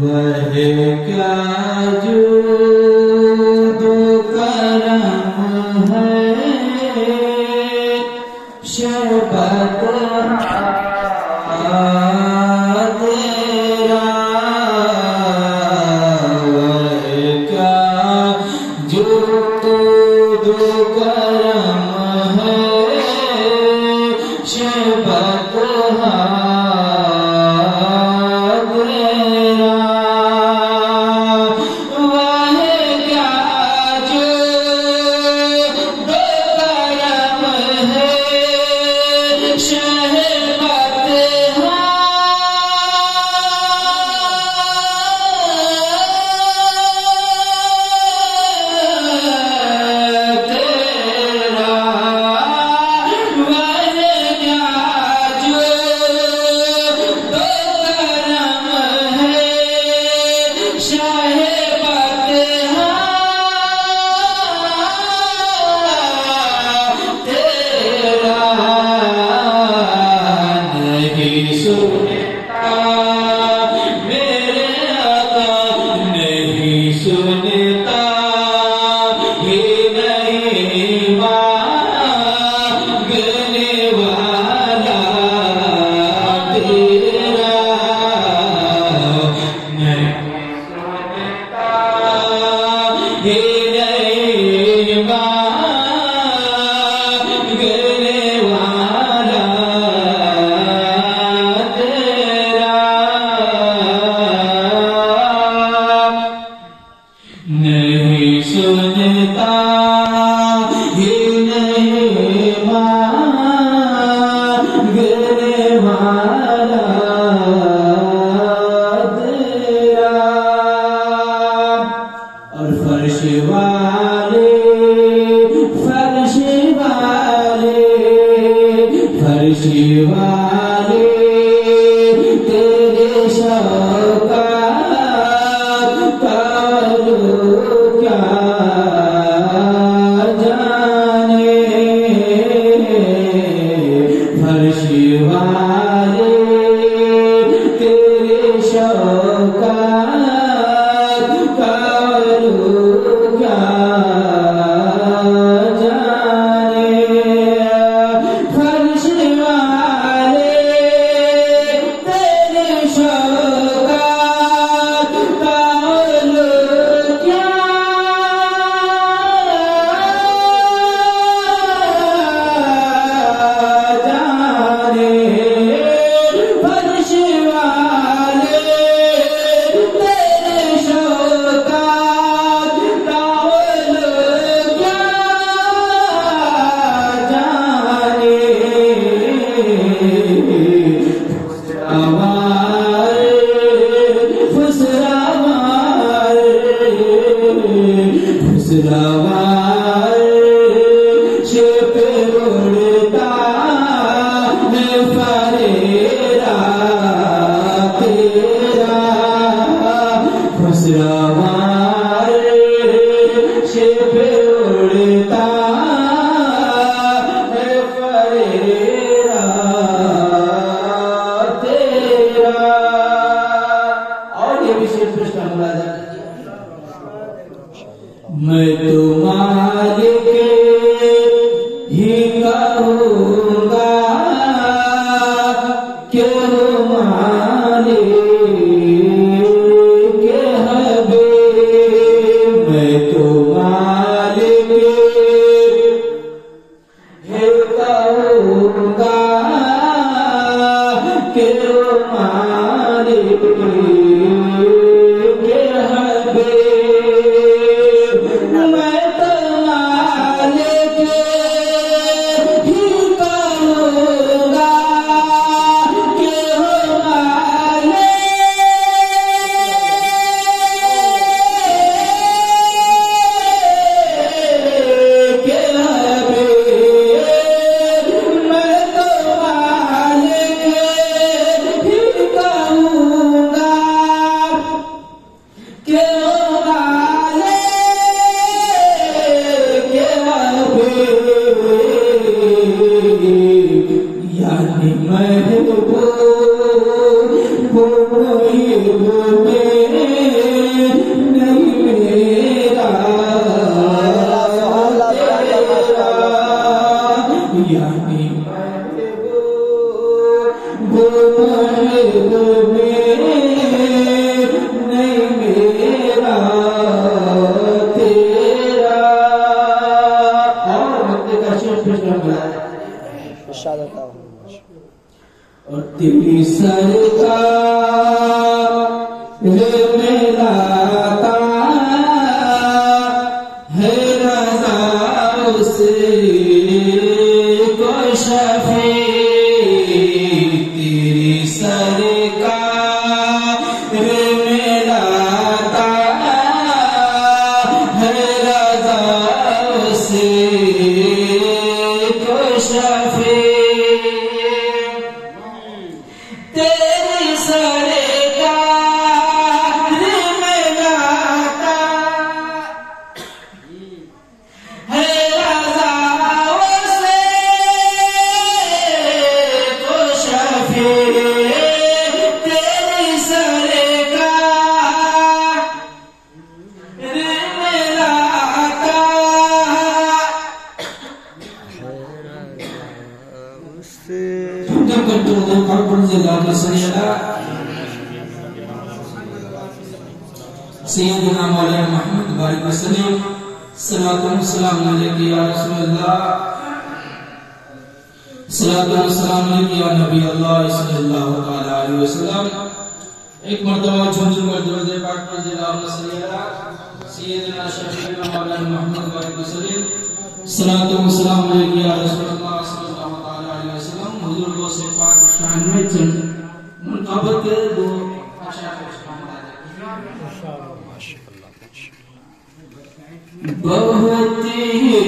वह क्या जुदो करम है शबत तेरा। वह क्या जुदो करम है शबत नहीं सुनता ही नहीं मांगने वाला तेरा। और फर्श वाले फर्श वाले फर्श वाले तेरे शौक़ात का क्या जाने। फर्श वाले तेरे शौक़ात का क्या जाने। फर्श वाले तेरे शौक़ात का क्या जाने। फर्श वाले तेरे शौक़ात का क्या जाने। फुसरावार शिप उड़ता है फरेरा तेरा। फुसरावार शिप उड़ता है फरेरा तेरा। और ये विशेष प्रश्न मुलाजा मैं तो मालिक ही कहूँगा कि वो मालिक है बे। मैं तो मालिक ही कहूँगा कि वो मालिक है बे। मैं तो मालिक ही कहूँगा कि हो मालिक है बे। मैं तो मालिक ही कहूँगा सैयदना मौलाना मोहम्मद बारिक वसल्लम सलातो सलाम अलैहि या रसूलल्लाह सलातो सलाम अलैहि या नबी अल्लाह सल्लल्लाहु तआला अलैहि वसल्लम। एक मर्तबा झुमझुम कर दरूद पाक पढ़िए अल्लाहुम्मा सल्ली अला सैयदना शफीना मौलाना मोहम्मद बारिक वसल्लम सलातो सलाम अलैहि या रसूलल्लाह सल्लल्लाहु तआला अलैहि वसल्लम। हुजूर को से पाक शान में चल मुनक़बत के दो बहुत ही